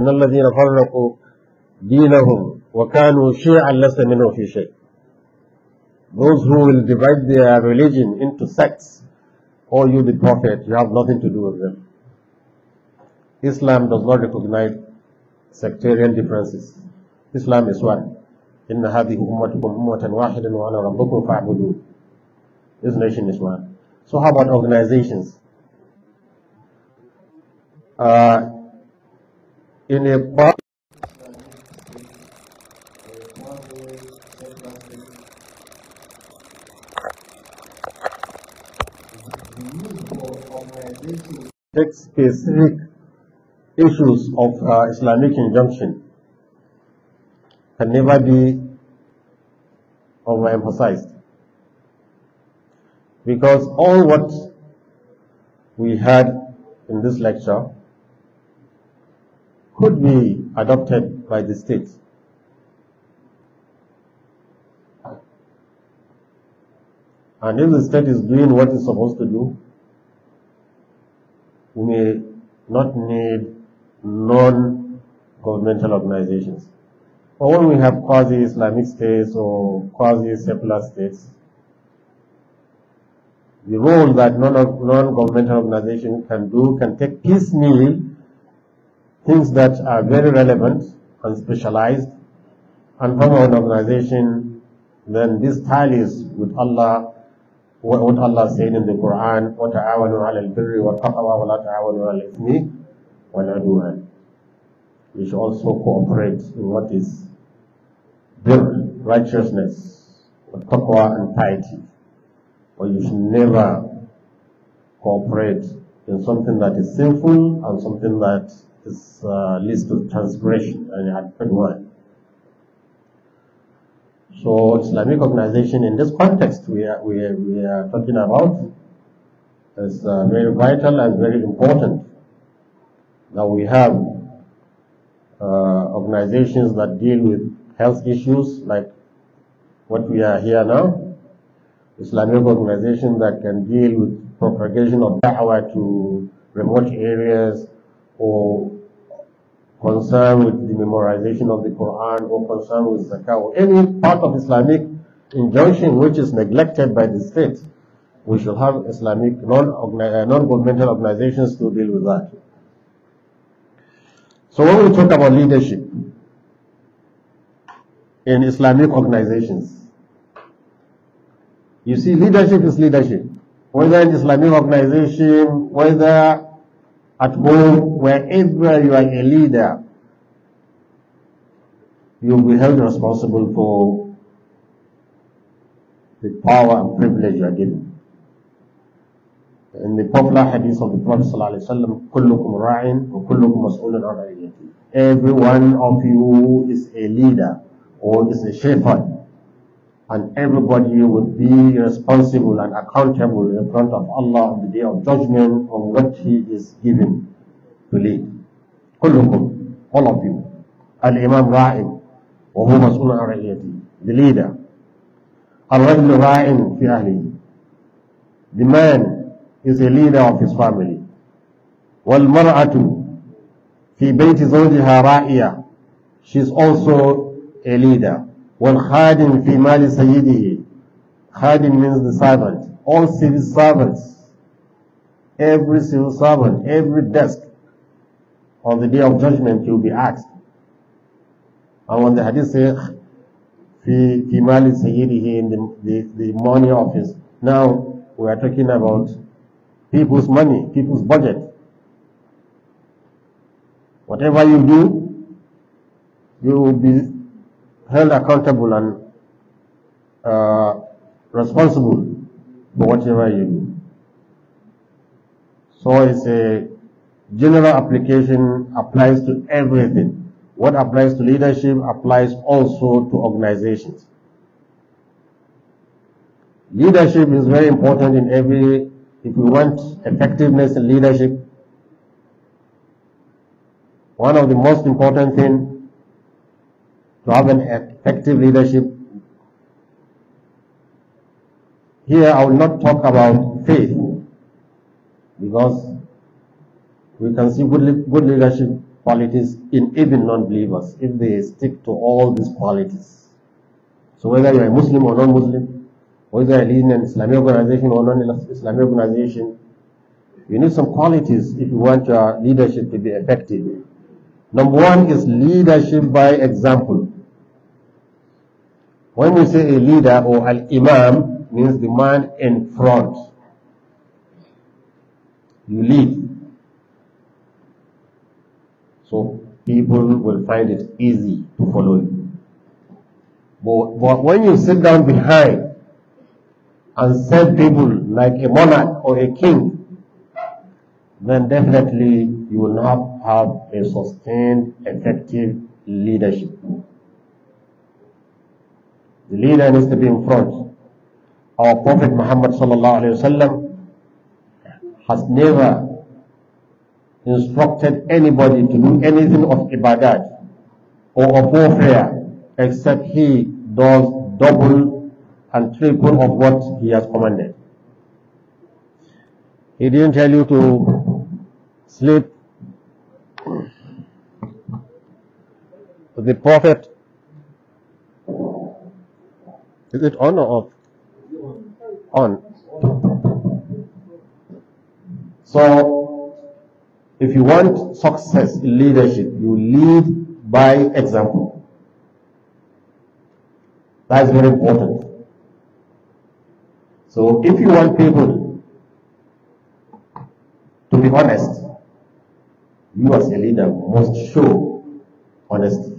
إن الذين فرقوا دينهم وكانوا شيعا لست منهم في شيء. Those who will divide their religion into sects, or you the Prophet, you have nothing to do with them. Islam does not recognize sectarian differences. Islam is one. إن هذه أمتكم أمة واحدة وأنا ربكم فاعبدون. This nation is one. So how about organizations? In a part specific issues of Islamic injunction can never be overemphasized, because all what we had in this lecture could be adopted by the state. And if the state is doing what it's supposed to do, we may not need non-governmental organizations. But when we have quasi-Islamic states or quasi-secular states, the role that non-governmental organizations can do can take piecemeal things that are very relevant and specialized and form an organization. Then this tallies with Allah, what Allah said in the Quran, وَتَعَاوَنُوا عَلَى الْبِرِّ وَالتَّقْوَى وَلَا تَعَاوَنُوا عَلَى الْإِثْمِ وَالْعُدْوَانِ. We should also cooperate in what is birr, righteousness, taqwa and piety. But you should never cooperate in something that is sinful and something that is leads to transgression and adwan. So Islamic organization in this context we are talking about is very vital and very important. Now we have organizations that deal with health issues like what we are here now. Islamic organizations that can deal with propagation of da'wah to remote areas, or concern with the memorization of the Quran, or concern with zakah, or any part of Islamic injunction which is neglected by the state. We should have Islamic non-governmental organizations to deal with that. So when we talk about leadership in Islamic organizations, you see, leadership is leadership. Whether in Islamic organization, whether at home, wherever you are a leader, you will be held responsible for the power and privilege you are given. In the popular hadith of the Prophet ﷺ, كُلُّكُمْ رَاعٍ وَكُلُّكُمْ مَسْئُولٌ عَنْ رَعِيَّتِهِ. Every one of you is a leader or is a shepherd, and everybody will be responsible and accountable in front of Allah on the day of judgment on what he is given to lead. كُلُّكُمْ, all of you. Al-Imam Ra'in, وَهُوَ مَسْئُولٌ عَنْ رَعِيَّتِهِ, the leader. Al-Rajlu Ra'in fi ahlihi, the man is a leader of his family. وَالْمَرْأَةُ fi bayti zawjiha ra'iya, she is also a leader. وَالْخَادِمْ فِي مَالِ سَيِّدِهِ, Khadim means the servant. All civil servants, every civil servant, every desk, on the day of judgment you'll be asked. And when the hadith says فِي مَالِ سَيِّدِهِ, in the money of his, now we are talking about people's money, people's budget. Whatever you do, you will be held accountable and responsible for whatever you do. So it's a general application, applies to everything. What applies to leadership applies also to organizations. Leadership is very important in every, if we want effectiveness in leadership, one of the most important things to have an effective leadership. Here I will not talk about faith, because we can see good leadership qualities in even non-believers if they stick to all these qualities. So whether you're a Muslim or non-Muslim, whether you're leading an Islamic organization or non-Islamic organization, you need some qualities if you want your leadership to be effective. Number one is leadership by example. When we say a leader or an imam, means the man in front. You lead. So people will find it easy to follow you. But when you sit down behind and serve people like a monarch or a king, then definitely you will not have a sustained, effective leadership. The leader needs to be in front. Our Prophet Muhammad sallallahu alaihi wasallam has never instructed anybody to do anything of ibadat or of warfare except he does double and triple of what he has commanded. He didn't tell you to sleep. The Prophet, is it on or off? On. So, if you want success in leadership, you lead by example. That's very important. So, if you want people to be honest, you as a leader must show honesty.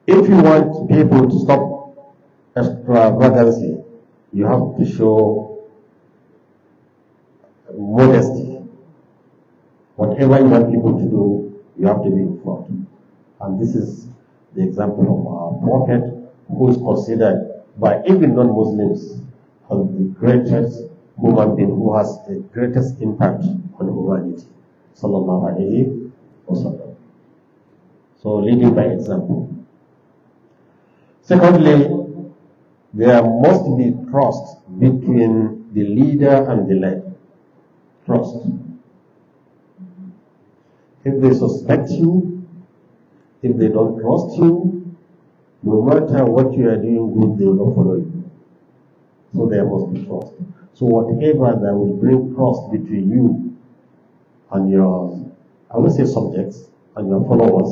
If you want people to stop extravagancy, you have to show modesty. Whatever you want people to do, you have to be in front. And this is the example of our Prophet, who is considered by even non-Muslims as the greatest human being, who has the greatest impact on humanity. Sallallahu alayhi wa sallam. So leading by example. Secondly, there must be trust between the leader and the led. Trust. If they suspect you, if they don't trust you, no matter what you are doing good, they will not follow you. So there must be trust. So whatever that will bring trust between you and your, I would say subjects, and your followers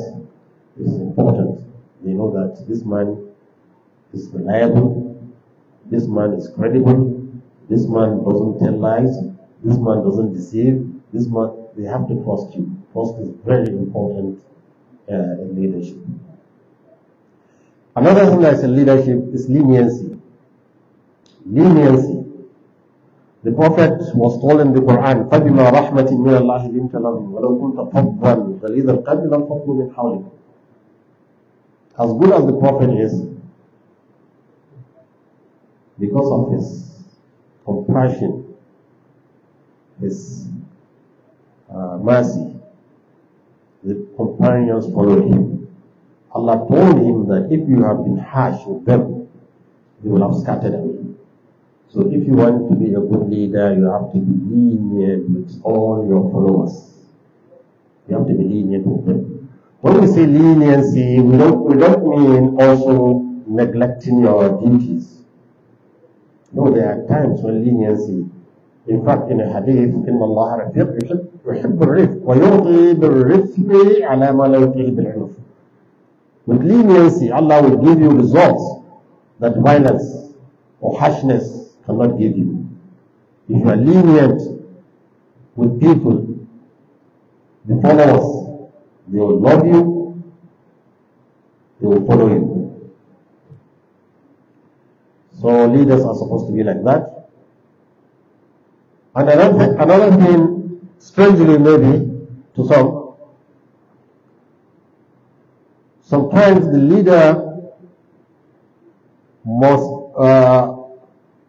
is important. They know that this man is reliable, this man is credible, this man doesn't tell lies, this man doesn't deceive, this man, they have to trust you. Trust is very important in leadership. Another thing that's in leadership is leniency. Leniency. The Prophet was told in the Quran, فَبِمَا رَحْمَةٍ مِّنَ اللَّهِ لِنْتَ لَهُمْ وَلَوْ كُنْتَ فَضًّا غَلِيظَ الْقَلْبِ لَانفَضُّوا مِنْ حَوْلِكَ. As good as the Prophet is, because of his compassion, his mercy, the companions followed him. Allah told him that if you have been harsh with them, they will have scattered away. So if you want to be a good leader, you have to be lenient with all your followers. You have to be lenient with them. When we say leniency, we don't mean also neglecting your duties. No, there are times when leniency, in fact, in a hadith, إِنَّ اللَّهَ رَفِيقٌ يُحِبُّ الرِّفْقَ وَيُعْطِي بِالرِّفْقِ عَلَى مَا لَا يُعْطِيهِ بِالْعُنْفِ. With leniency, Allah will give you results that violence or harshness cannot give you. If you are lenient with people, the followers, they will love you, they will follow you. So leaders are supposed to be like that. And another thing, strangely maybe, to some, sometimes the leader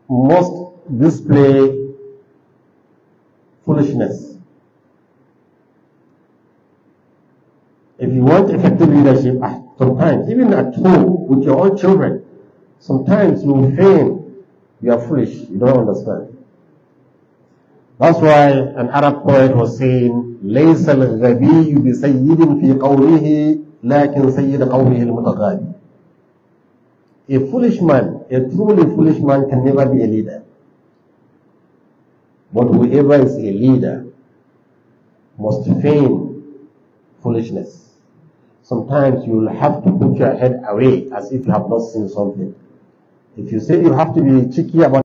must display foolishness. If you want effective leadership, sometimes, even at home, with your own children, sometimes you will feign you are foolish, you don't understand. That's why an Arab poet was saying, ليس الغبي بسيد في قومه لكن سيد قومه المتغابي. A foolish man, a truly foolish man can never be a leader. But whoever is a leader must feign foolishness. Sometimes you will have to put your head away as if you have not seen something. If you say you have to be cheeky about